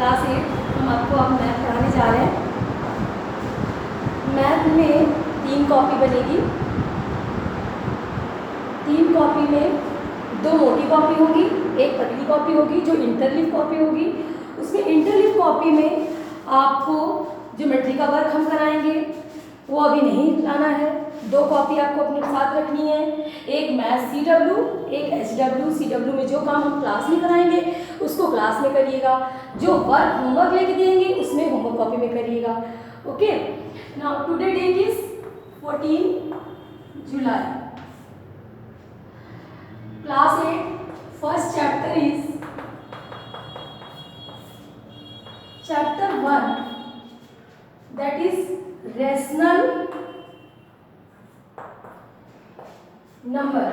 Class 8 हम आपको अब मैथ पढ़ाने जा रहे हैं। मैथ में 3 कॉपी बनेगी। 3 कॉपी में 2 मोटी कॉपी होगी, एक पतली कॉपी होगी जो इंटरलीव कॉपी होगी। उसमें इंटरलीव कॉपी में आपको ज्योमेट्री का वर्क हम कराएंगे, वो अभी नहीं लाना है। 2 कॉपी आपको अपने साथ रखनी है, एक मैथ CW, एक HW। CW में जो काम हम क्लास में कराएंगे उसको क्लास में करिएगा, जो वर्क होमवर्क लेके देंगे उसमें होमवर्क कॉपी में करिएगा। Okay, now today date is 14 July. Class 8 first chapter is chapter 1, that is rational number।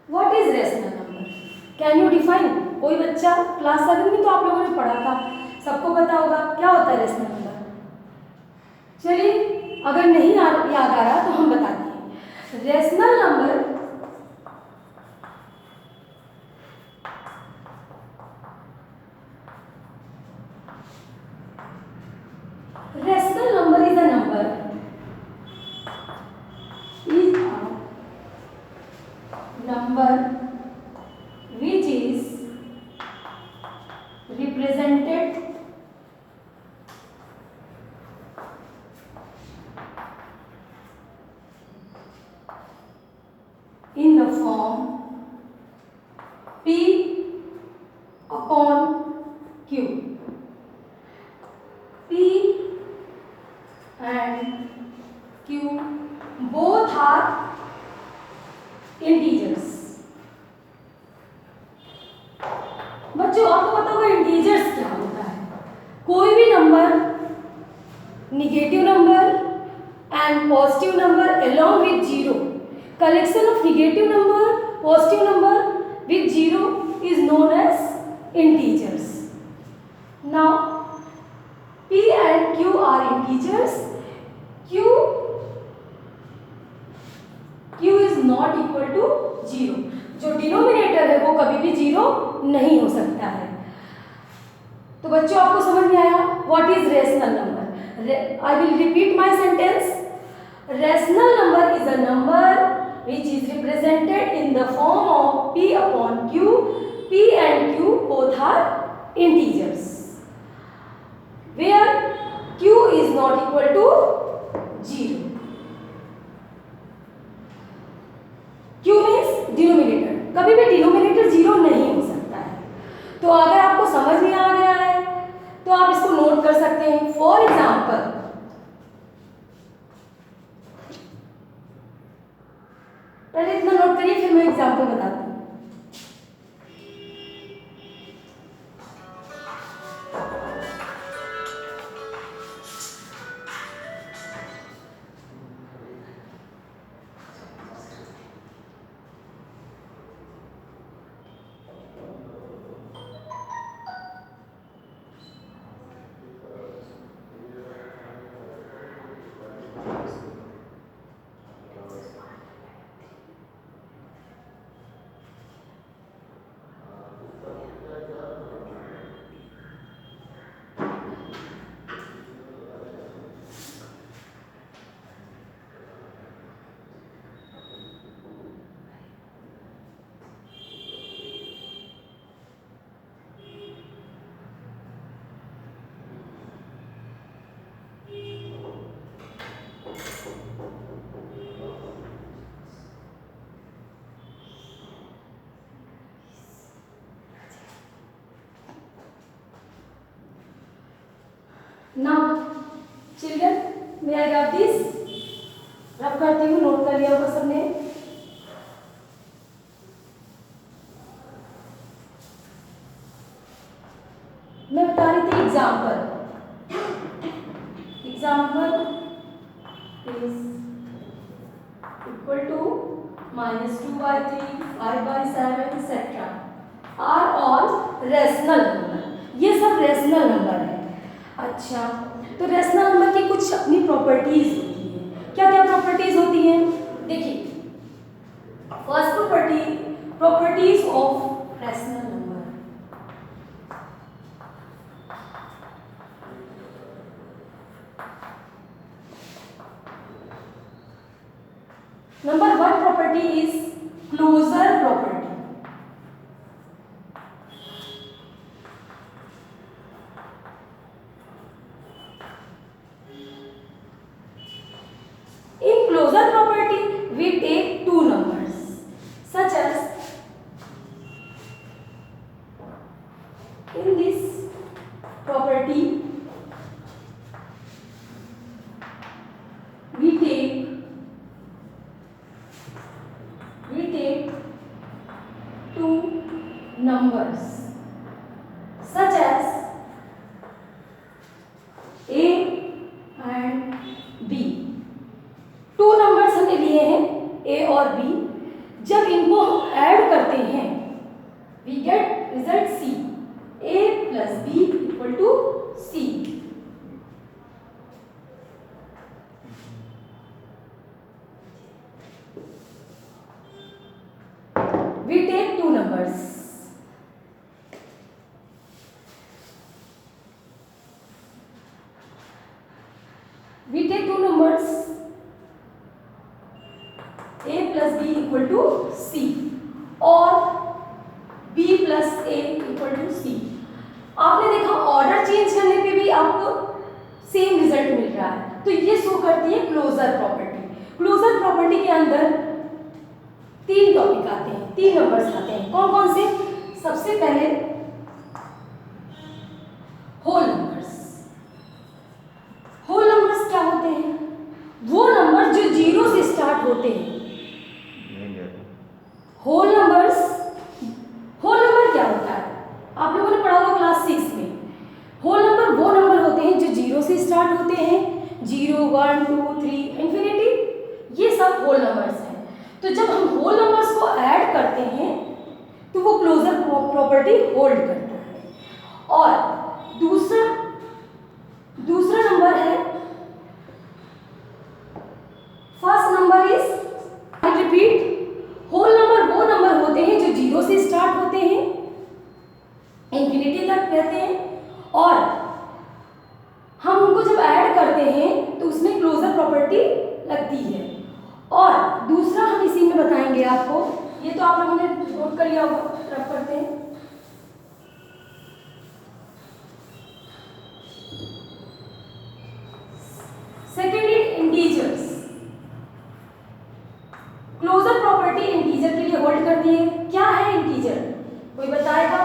What is rational number? Can you define? कोई बच्चा क्लास 7 में तो आप लोगों ने पढ़ा था, सबको पता होगा क्या होता है रेशनल नंबर। चलिए, अगर नहीं याद आ रहा तो हम बताते हैं। Rational number is a number which is represented in the form P upon Q। P and Q both are integers। बच्चों, आपको पता होगा इंटीजर्स क्या होता है। कोई भी number, negative number and positive number along with zero, collection of negative number, positive number with zero is known as integers। Now P and Q are integers। Q is not equal to 0। जो denominator है वो कभी भी 0 नहीं हो सकता है। तो बच्चों, आपको समझ में आया what is rational number. I will repeat my sentence. Rational number is a number which is represented in the form of P upon Q। P and Q both are integers where Q is not equal to 0। Q means denominator, कभी भी denominator 0 नहीं हो सकता है। तो अगर आपको समझ में आ गया है तो आप इसको नोट कर सकते हैं। फॉर एग्जाम्पल, पहले इतना नोट करिए, फिर मैं एग्जाम्पल बताती हूँ। Now children, may I have this? रब करती हूँ, नोट कर लिया होगा सबने। मैं बता रही थी example is equal to -2/3, 5/7 etc. are all rational number. ये सब रेशनल नंबर है। अच्छा, तो रेशनल नंबर की कुछ अपनी प्रॉपर्टीज होती है। क्या क्या प्रॉपर्टीज होती हैं? देखिए, first properties of Number one property is closure property. In closure property, we take two numbers, such as in this property we take two numbers, such as A and B. Two numbers हमने लिए हैं A और B. जब इनको हम add करते हैं we get result C. A plus B equal to C. We take two numbers. We take two numbers A plus B equal to C और B plus A equal to C. आपने देखा order change करने पे भी आपको same result मिल रहा है, तो ये शो करती है क्लोजर प्रॉपर्टी. क्लोजर प्रॉपर्टी के अंदर तीन टॉपिक आते हैं, तीन नंबर्स आते हैं. कौन कौन से? सबसे पहले होल नंबर्स. होल नंबर्स क्या होते हैं? वो नंबर जो जीरो से स्टार्ट होते हैं. होल नंबर्स, होल नंबर क्या होता है? आप लोगों ने पढ़ा होगा क्लास 6 में. होल नंबर वो नंबर होते हैं जो जीरो से स्टार्ट होते हैं. 0 1 2 3 इंफिनिटी, ये सब होल नंबर्स हैं. तो जब हम होल नंबर्स को ऐड करते हैं तो वो क्लोजर प्रॉपर्टी होल्ड करता है. और दूसरा नंबर है, first number is, I repeat, whole number वो नंबर होते हैं जो जीरो से स्टार्ट होते हैं, इंफिनिटी तक रहते हैं, और हम उनको जब ऐड करते हैं तो उसमें क्लोजर प्रॉपर्टी लगती है. और दूसरा हम इसी में बताएंगे आपको, ये तो आप लोगों ने नोट कर लिया होगा. रब करते हैं. Second is integers. Closure property integer के लिए होल्ड करती है. क्या है इंटीजर? कोई बताएगा?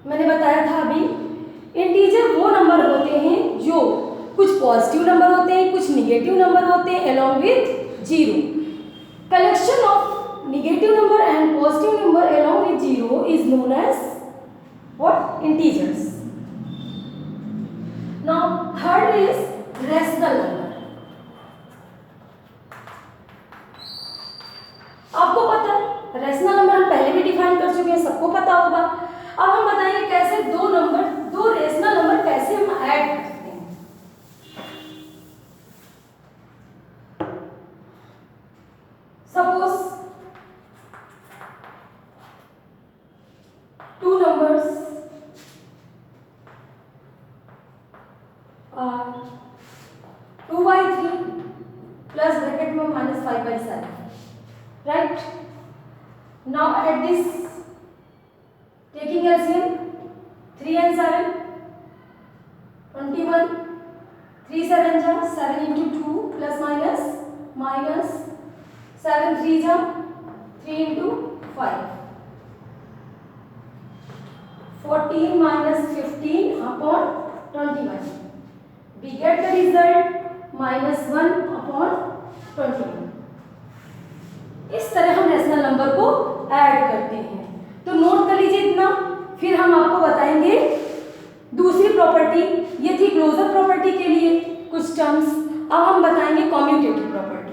मैंने बताया था अभी, इंटीजर वो नंबर होते हैं जो कुछ पॉजिटिव नंबर होते हैं, कुछ निगेटिव नंबर होते हैं along with zero. Collection of negative number and positive number along with zero is known as what? Integers. Now third is rational number. आपको पता है रेशनल नंबर हम पहले भी डिफाइन कर चुके हैं, सबको पता होगा. अब हम बताएंगे कैसे दो रेशनल नंबर कैसे हम ऐड कर सकते हैं. Suppose two numbers are 2/3 plus bracket में -5/7. Right? Now add this, taking LCM, 3 and 7, 21, 3 7 जा 7 into 2 plus minus 7 3 जा 3 into 5, 14 minus 15 upon 21. We get the result -1 upon 21. इस तरह हम रेशनल नंबर को ऐड करते हैं. तो नोट कर लीजिए इतना, फिर हम आपको बताएंगे दूसरी प्रॉपर्टी. ये थी क्लोजर प्रॉपर्टी के लिए कुछ टर्म्स. अब हम बताएंगे कम्यूटेटिव प्रॉपर्टी.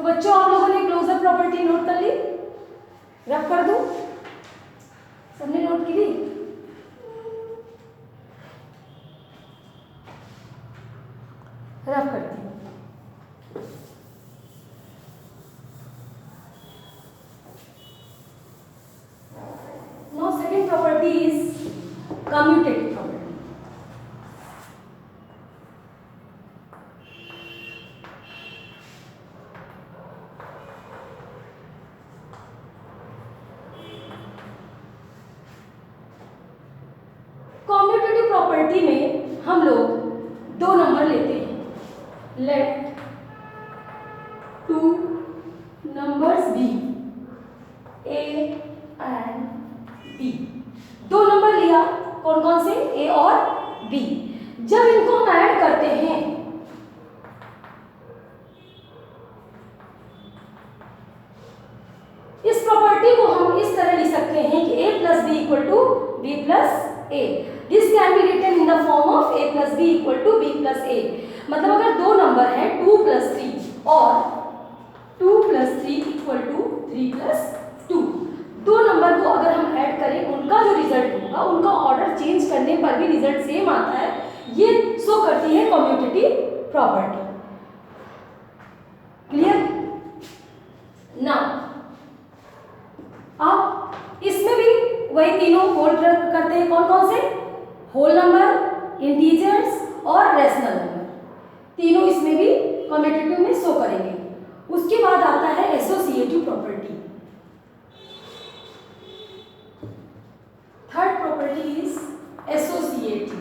तो बच्चों आप लोगों ने क्लोजर प्रॉपर्टी नोट कर ली, रफ कर दूं, सबने नोट की ली? रफ करती हूँ। Now second property is commutative property. Commutative property में हम लोग दो नंबर लेते हैं। Let two numbers be A and B. दो नंबर लिया, कौन कौन से? ए और बी। जब इनको हम ऐड करते हैं इस प्रॉपर्टी को हम इस तरह लिख सकते हैं कि a plus B equal to B plus A. This can be written in the form of a plus B equal to B plus A. मतलब अगर दो नंबर है 2 प्लस 3 और 2 प्लस 3 इक्वल टू 3 प्लस 2, दो नंबर को अगर हम add करें उनका जो रिजल्ट होगा, उनका ऑर्डर चेंज करने पर भी रिजल्ट सेम आता है। ये शो करती है कम्यूटेटिव प्रॉपर्टी। क्लियर? नाउ अब इसमें भी वही तीनों होल करते हैं। कौन कौन से? होल नंबर, इंटीजर्स और रेशनल नंबर, तीनों इसमें भी कम्यूटेटिव में शो करेंगे। उसके बाद आता है associative property. Third property is associative.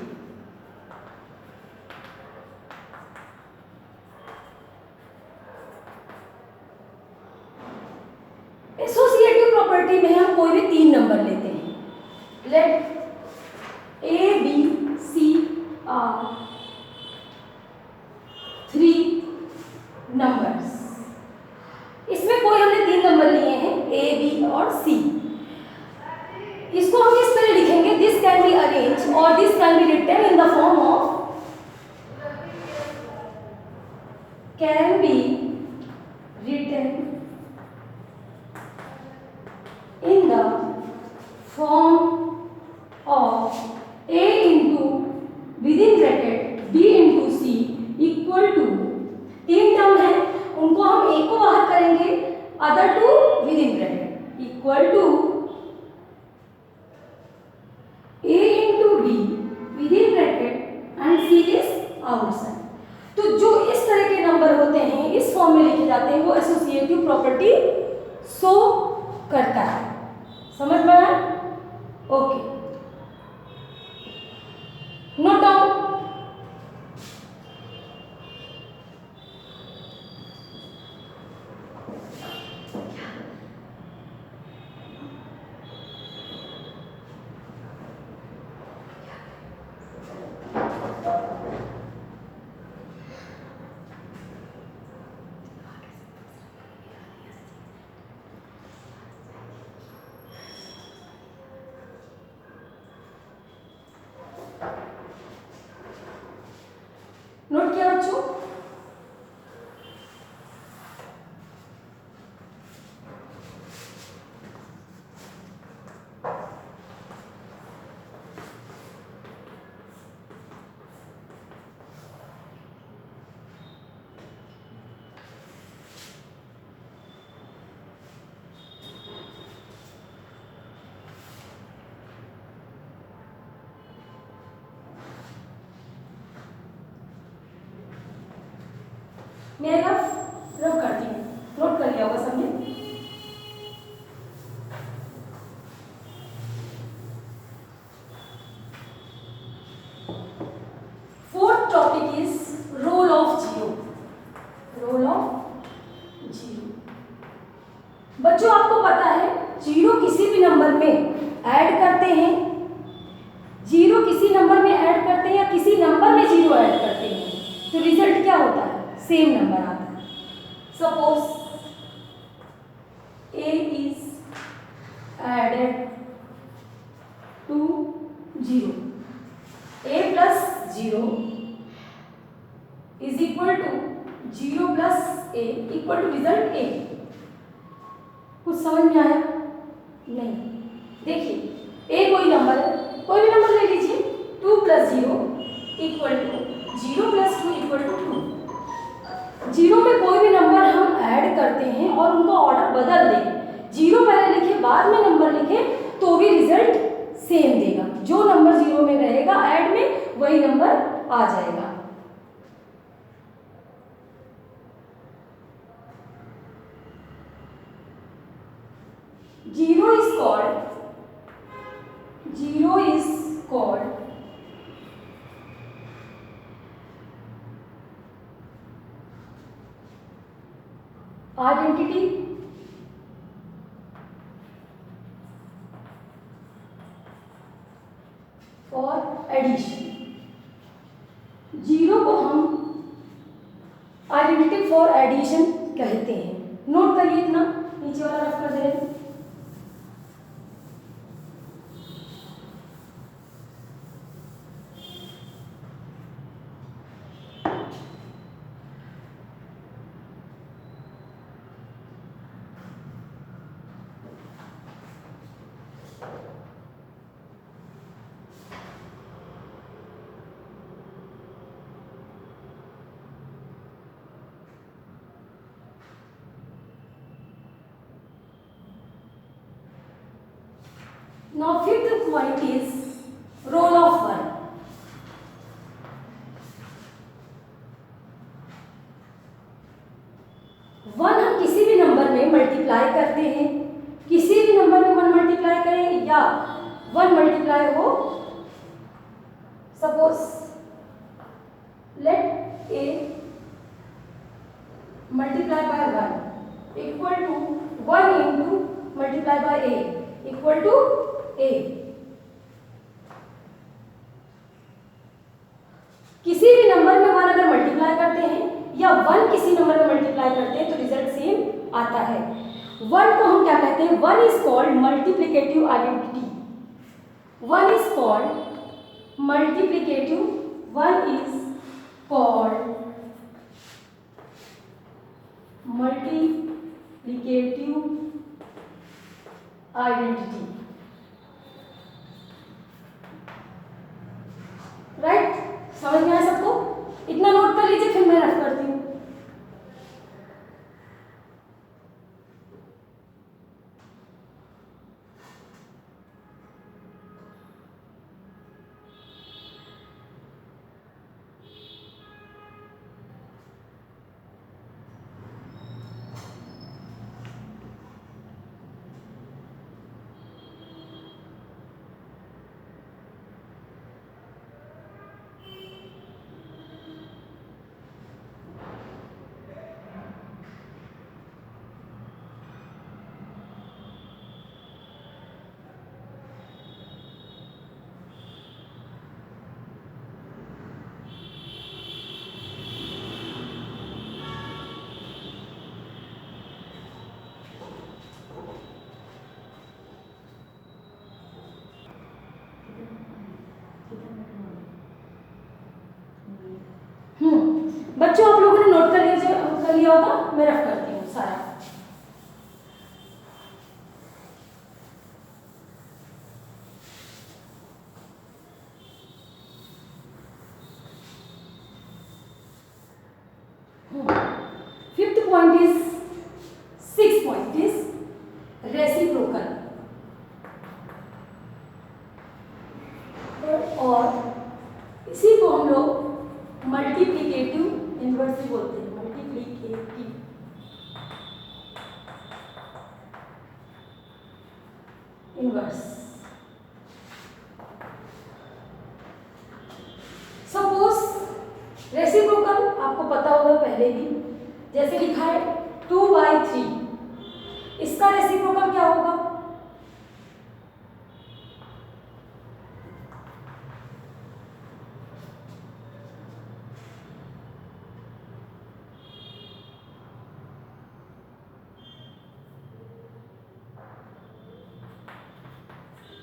Associative property में हम कोई भी तीन नंबर लेते हैं। Let A B C are three numbers. इसमें कोई हमने तीन नंबर लिए हैं, ए बी और सी। इसको हम इस तरह लिखेंगे, दिस कैन बी अरेंज और this can be written in the form of, can be written in the form of a into within bracket b into c equal to, तीन टर्म है उनको हम एक को बाहर करेंगे, other two within bracket equal to a into b within bracket and c is outside। तो जो इस तरह के नंबर होते हैं इस फॉर्म में लिखे जाते हैं, वो एसोसिएटिव प्रॉपर्टी शो करता है। समझ में आया? Okay, note down. नोट किया बच्चों? मैं रफ करती हूँ, नोट कर लिया होगा सबने? Fourth topic is role of zero. Role of zero. बच्चों आपको पता है जीरो किसी भी नंबर में ऐड करते हैं, जीरो किसी नंबर में ऐड करते हैं या किसी नंबर में जीरो ऐड करते हैं तो रिजल्ट क्या होता है? सेम नंबर आता है। Suppose a is added to 0, a plus 0 is equal to 0 plus A equal to result A. कुछ समझ में आया? नहीं। देखिए ए कोई नंबर है, कोई भी नंबर ले लीजिए। 2 plus 0 equal to 0 plus 2 equal to 2। 0 में कोई भी नंबर हम ऐड करते हैं और उनका ऑर्डर बदल दें, 0 पहले लिखे बाद में नंबर लिखे तो भी रिजल्ट सेम देगा। जो नंबर 0 में रहेगा ऐड में वही नंबर आ जाएगा। Zero is called identity for addition। 0 को हम आइडेंटिटी फॉर एडिशन कहते हैं। नोट करिए इतना, नीचे वाला रफ कर दे रहे हैं। Now fifth point is role of 1। 1 हम किसी भी नंबर में मल्टीप्लाई करते हैं, किसी भी नंबर में 1 मल्टीप्लाई करें या 1 मल्टीप्लाई हो, suppose let a multiply by 1 equal to 1 into multiply by a equal to a। किसी भी नंबर में 1 अगर मल्टीप्लाई करते हैं या 1 किसी नंबर में मल्टीप्लाई करते हैं तो रिजल्ट सेम आता है। 1 को हम क्या कहते हैं? 1 is called multiplicative identity. 1 is called multiplicative, 1 is called multiplicative identity. Right? समझ में आया सबको? इतना नोट कर लीजिए, फिर मैं रफ करती हूँ। बच्चों आप लोगों ने नोट कर लिया होगा, मैं रफ करती हूँ सारा। Fifth point is, 6th point is reciprocal. और इसी को हम लोग मल्टीप्लिकेटिव इनवर्स भी बोलते हैं। Multiplicative inverse. सपोज रेसिप्रोकल आपको पता होगा पहले भी, जैसे लिखा है 2/3, इसका रेसिप्रोकल क्या होगा?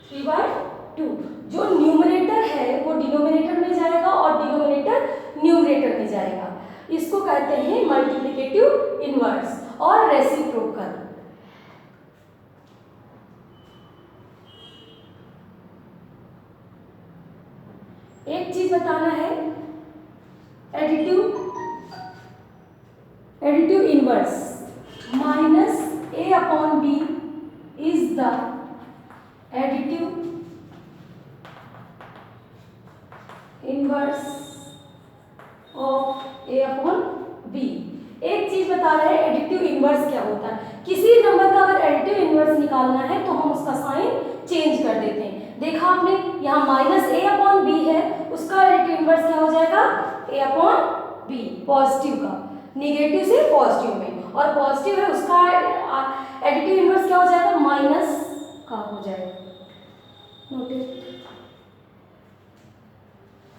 Three by two. जो न्यूमरेटर है वो डिनोमिनेटर में जाएगा और डिनोमिनेटर न्यूमरेटर में जाएगा। इसको करते हैं मल्टीप्लिकेटिव इनवर्स और रेसिप्रोकल। एक चीज बताना है, additive inverse minus A upon B is the additive inverse of A upon B. एक चीज बता रहे हैं एडिटिव इनवर्स क्या होता है। किसी नंबर का अगर एडिटिव इनवर्स निकालना है तो हम उसका साइन चेंज कर देते हैं। देखा आपने, यहाँ माइनस ए अपॉन बी है, उसका एडिटिव इनवर्स क्या हो जाएगा, ए अपॉन बी, पॉजिटिव का, निगेटिव से पॉजिटिव में, और पॉजिटिव है उसका एडिटिव इनवर्स क्या हो जाएगा, माइनस का हो जाएगा। नोटेड।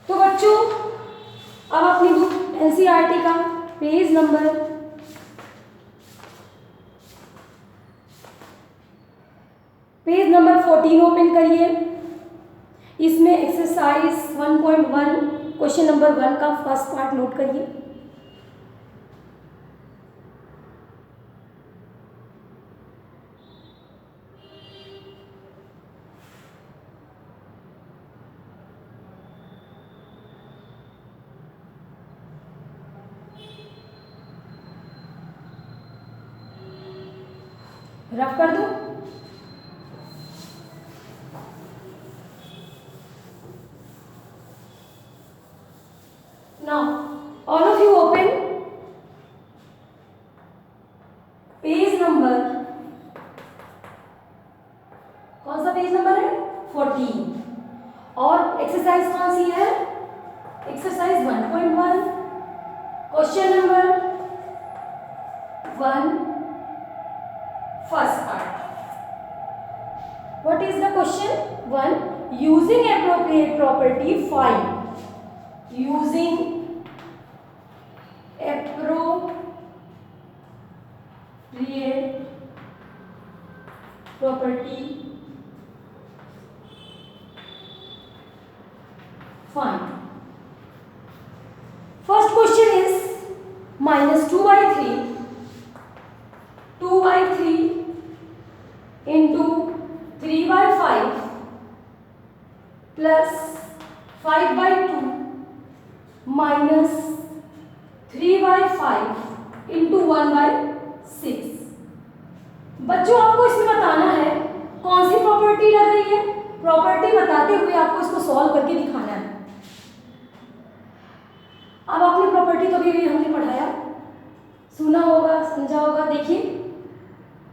तो बच्चों अब अपनी बुक एनसीईआरटी का पेज नंबर 14 ओपन करिए। इसमें एक्सरसाइज 1.1 क्वेश्चन नंबर 1 का फर्स्ट पार्ट नोट करिए। रफ कर दो। Now all of you open page number, कौन सा पेज नंबर है, 14, और एक्सरसाइज कौन सी है, exercise 1.1 question number 1 first part. What is the question 1? Using appropriate property find, using appropriate property find. First question is minus 2/3 into 3/5 plus 5/2 minus 3/5 into 1/6। बच्चों आपको इसमें बताना है कौन सी प्रॉपर्टी लग रही है, प्रॉपर्टी बताते हुए आपको इसको सॉल्व करके दिखाना है। अब आपने प्रॉपर्टी तो भी हमने पढ़ाया, सुना होगा, समझा होगा। देखिए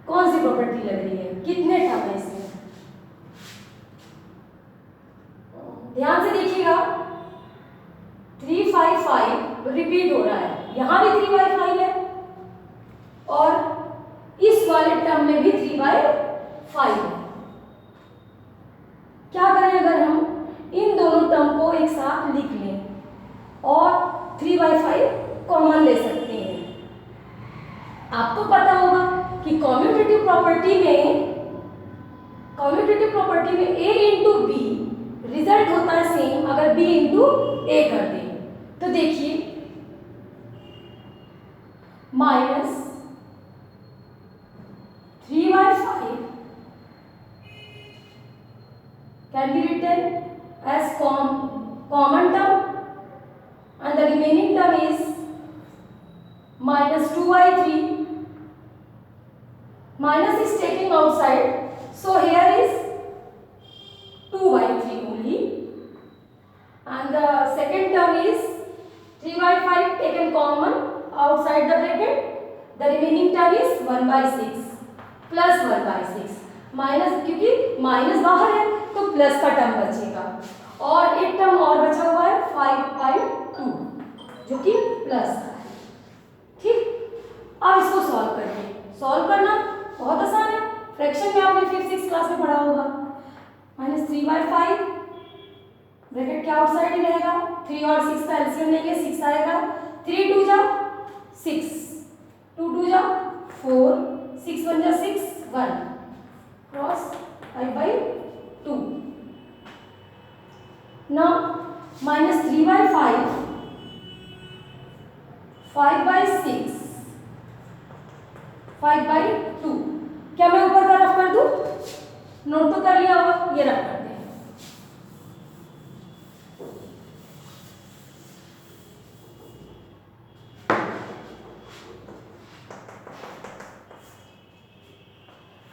कौन सी प्रॉपर्टी लग रही है, कितने टर्म है इसमें, ध्यान से देखिएगा। 3/5 रिपीट हो रहा है, यहां भी 3/5 है और इस वाले टर्म में भी 3/5 है। क्या करें अगर हम इन दोनों टर्म को एक साथ लिख लें और 3/5 कॉमन ले सकते हैं। आपको पता होगा कि कॉम्यूटेटिव प्रॉपर्टी में a इंटू बी रिजल्ट होता है सेम अगर b इंटू ए कर दें। तो देखिए minus 3/5 can be written as common term and the remaining term is minus 2/3. Minus is taking outside, so here is 2/3 only, and the second term is 3/5 taken common outside the bracket. The remaining term is 1/6 plus 1/6 minus, क्योंकि minus बाहर है तो plus का term बचेगा और एक term और बचा हुआ है 5/2 जो कि प्लस का है। ठीक, अब इसको सॉल्व करिए। सॉल्व करना बहुत आसान है, फ्रैक्शन में आपने 5th-6th क्लास में पढ़ा होगा। माइनस 3/5 ब्रैकेट के आउटसाइड ही रहेगा, 3 और 6 का एलसीएम लेंगे, 6 आएगा, 3 2 जा 6, 2 2 जा 4, 6 1 जा 6, 1 क्रॉस 5/2। Now minus 3/5 5/6, 5/2। क्या मैं ऊपर का रफ कर दूं? नोट तो कर लिया होगा, ये रफ करते हैं।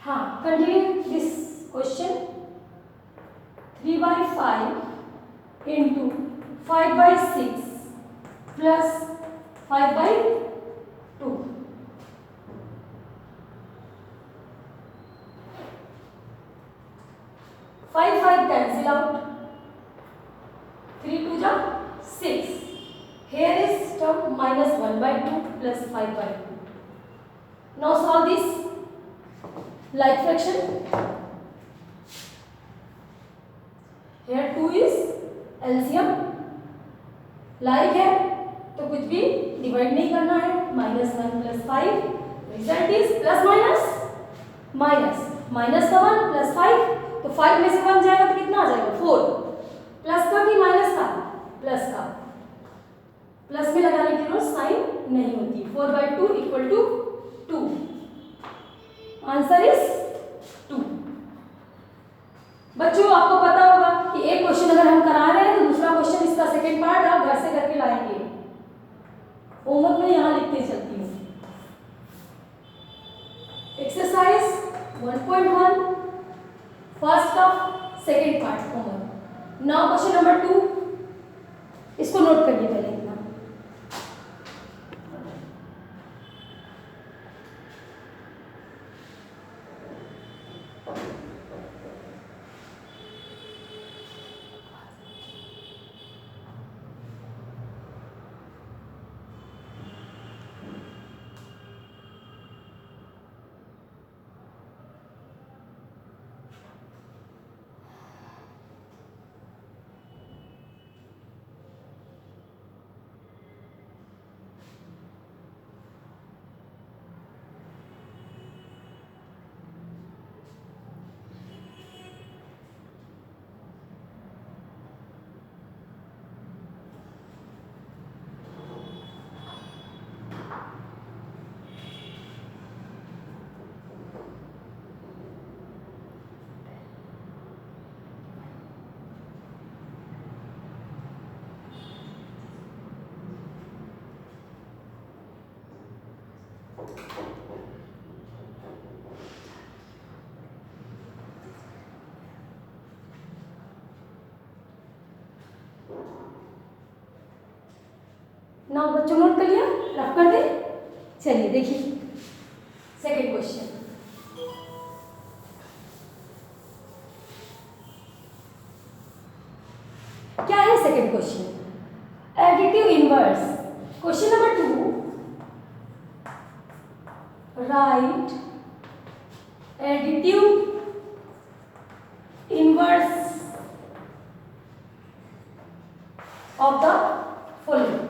हाँ, continue this question. 3/5 into 5/6 plus 5/2। 5 cancel out, 3 2 जा 6। Here is term minus 1/2 plus 5/2. Now solve this like fraction. Here 2 is LCM, like है तो कुछ भी डिवाइड नहीं करना है। -1 plus 5, result is plus minus minus, minus का 1 प्लस 5, तो 5 में से 1 जाएगा तो कितना आ जाएगा? 4। प्लस का कि माइनस का? प्लस का। प्लस में लगाने की जरूरत साइन नहीं होती। 4/2 इक्वल टू 2। Answer is 2। बच्चों आपको पता होगा कि एक क्वेश्चन अगर हम करा रहे हैं तो दूसरा क्वेश्चन इसका सेकंड पार्ट आप घर से करके लाएंगे। होमवर्क में यहां लिखते चलती हूँ। एक्सरसाइज 1.1 फर्स्ट का second part homework. Now question number 2, इसको नोट करिए पहले इतना। नाउ बच्चों नोट कर लिया, रफ कर दे। चलिए देखिए सेकंड क्वेश्चन। क्या है second question? Additive inverse. Question number 2, right additive inverse of the following.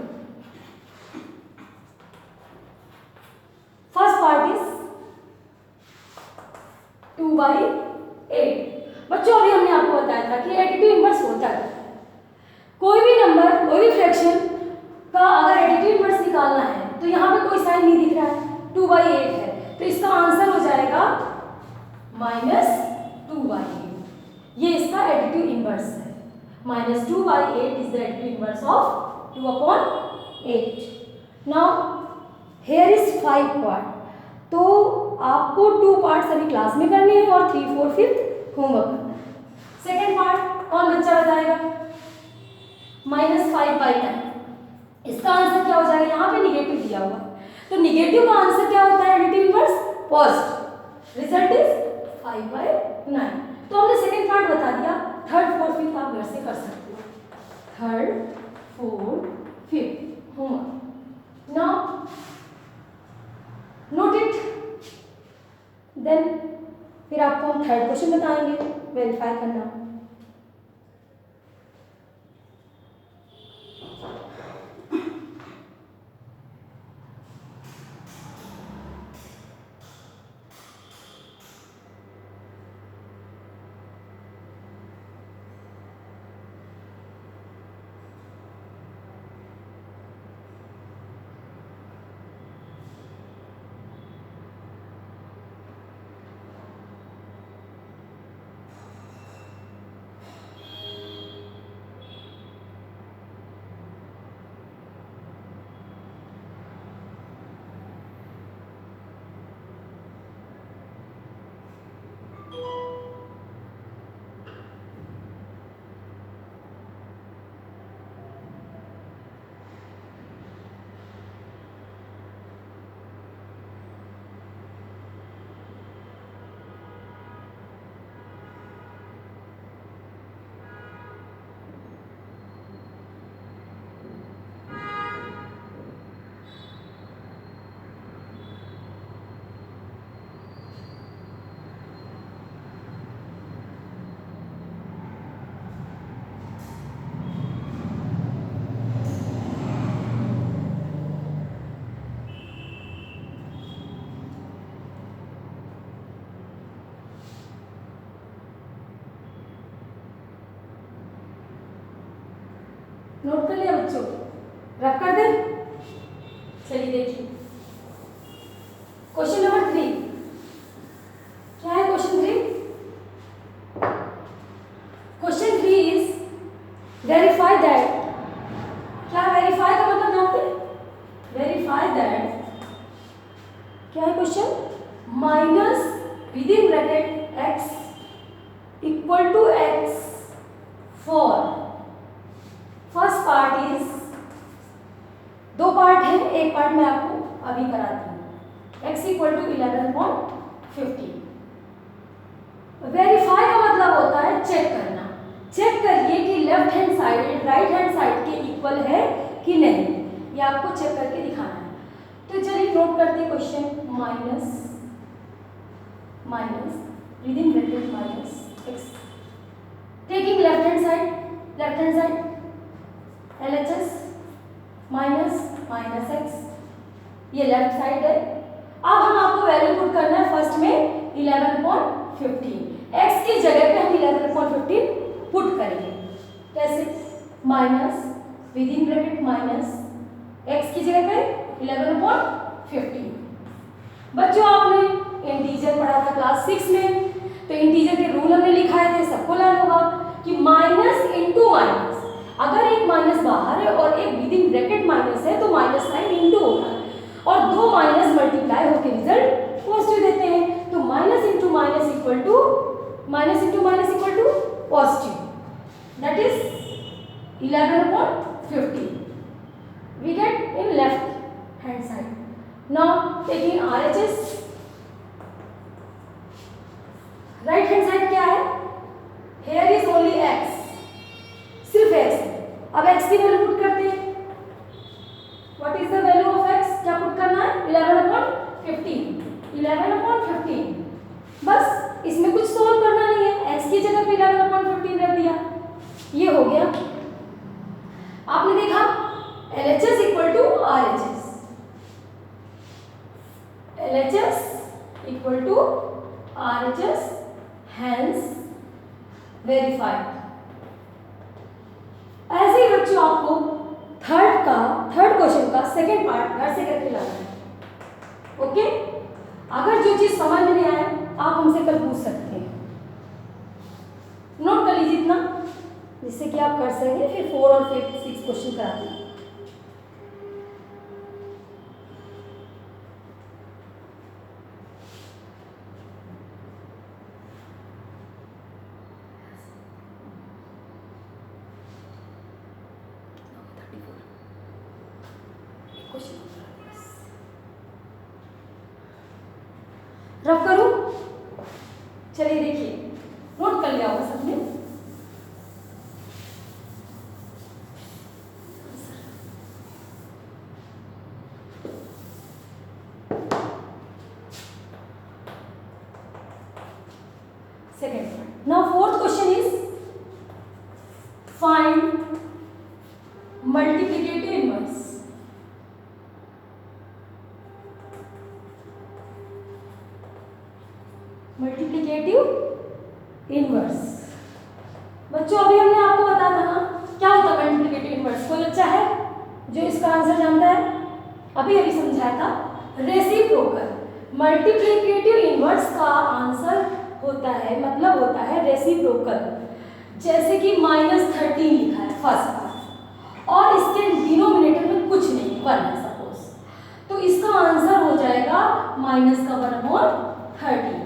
First part is 2/8। बच्चों अभी हमने आपको बताया था कि एडिटिव इनवर्स होता है कोई भी नंबर, कोई भी फ्रैक्शन का अगर एडिटिव इनवर्स निकालना है तो यहाँ पे कोई साइन नहीं दिख रहा है, 2/8 है, तो इसका आंसर हो जाएगा -2/8। ये इसका एडिटिव इनवर्स है। -2/8 is the additive inverse of 2/8। Now here is 5 part, तो आपको 2 पार्ट्स अभी क्लास में करने हैं और 3, 4, 5 होमवर्क करना है। सेकेंड पार्ट कौन बच्चा बताएगा? -5/9। इसका आंसर क्या हो जाएगा? यहाँ पे निगेटिव दिया हुआ है, तो निगेटिव का आंसर क्या होता है? Additive inverse positive. Result is 5/9। तो हमने सेकेंड पार्ट बता दिया। थर्ड, फोर्थ, फिफ्थ आप घर से कर सकते हो। Third, fourth, fifth homework. Now note it, then फिर आपको हम थर्ड क्वेश्चन बताएंगे, वेरीफाई करना। नोट कर लिया बच्चों? रख कर दे। चलिए देखिए क्वेश्चन नंबर 3। क्या है question 3? Question 3 is verify that. क्या वेरीफाई का मतलब जानते हैं? वेरीफाई दैट क्या है question? Minus within bracket x equal to x for first part is, दो पार्ट है, एक पार्ट मैं आपको अभी कराती हूँ। x equal to 11/50। वेरीफाई का मतलब होता है चेक करना। चेक करिए कि left hand side right hand side के इक्वल है कि नहीं, ये आपको चेक करके दिखाना है। तो चलिए नोट करते हैं question. Minus within bracket minus x taking left hand side LHS minus x, ये लेफ्ट साइड है। अब हम आपको वैल्यू पुट करना है फर्स्ट में 11/15। x की जगह पे हम 11/15 पुट करेंगे। कैसे? Minus within bracket minus x की जगह पे 11/15। बच्चों आपने इंटीजर पढ़ा था क्लास 6 में, तो इंटीजर के रूल हमने लिखाए थे, सबको लर्न होगा कि माइनस इंटू माइनस, अगर एक माइनस बाहर है और एक विदिन ब्रैकेट माइनस है तो माइनस साइन इंटू होगा और दो माइनस मल्टीप्लाई होकर रिजल्ट पॉजिटिव देते हैं। तो minus into minus equal to positive, that is 11/15 we get in left hand side. Now taking RHS, right hand side क्या है? Here is only x, सिर्फ x है। अब x की वैल्यू पुट करते हैं। What is the value of x? क्या put करना है? 11/15 बस, इसमें कुछ सोल्व करना नहीं है। x की जगह पे 11/15 रख दिया, ये हो गया। आपने देखा LHS equal to RHS, LHS equal to RHS, hence verified. ऐसे ही बच्चों आपको थर्ड क्वेश्चन का सेकेंड पार्ट घर से करके लाना है। ओके? अगर जो चीज समझ में नहीं आए आप हमसे कल पूछ सकते हैं। नोट कर लीजिए इतना, जिससे कि आप कर सकेंगे। फिर 4 और 6 क्वेश्चन कराते हैं। रफ करूं? चलिए देखिए, नोट कर लिया होगा सबने। Second part. Now fourth question is find multiplicative inverse. Multiplicative inverse बच्चों, अभी हमने आपको बताया था ना क्या होता है मल्टीप्लिकेटिव इनवर्स। कोई बच्चा है जो इसका आंसर जानता है? अभी समझाया था रेसिप्रोकल। मल्टीप्लिकेटिव इनवर्स का आंसर होता है, मतलब होता है रेसिप्रोकल। जैसे कि -13 लिखा है फर्स्ट पार्ट और इसके डिनोमिनेटर में कुछ नहीं, 1 है सपोज, तो इसका आंसर हो जाएगा -1/13।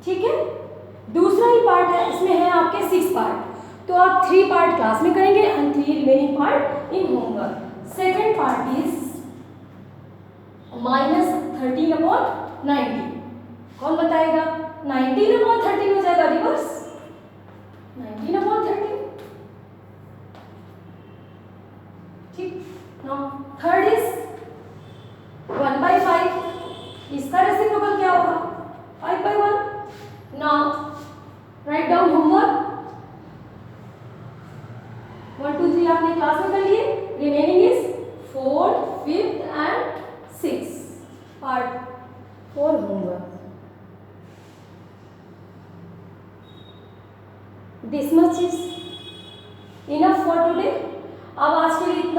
ठीक है? दूसरा ही पार्ट है, इसमें है आपके 6 पार्ट, तो आप 3 पार्ट क्लास में करेंगे and 3 remaining part in homework. Second part is -13/90। कौन बताएगा? 19/13 हो जाएगा रिवर्स, 19/13। ठीक। Now third is 1/5। इसका रेसिप्रोकल क्या होगा? 5/1। नाउ राइट डाउन होमवर्क 1 2 3 आपने क्लास में कर लिए। Remaining is 4th 5th and 6th part for homework. This much is enough for today. अब आज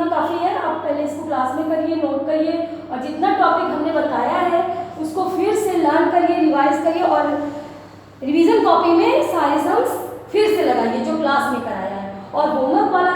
इतना काफ़ी है, आप पहले इसको क्लास में करिए, नोट करिए और जितना टॉपिक हमने बताया है उसको फिर से लर्न करिए, रिवाइज करिए और रिवीजन कॉपी में सारे सम्स फिर से लगाइए जो क्लास में कराया है। और होमवर्क वाला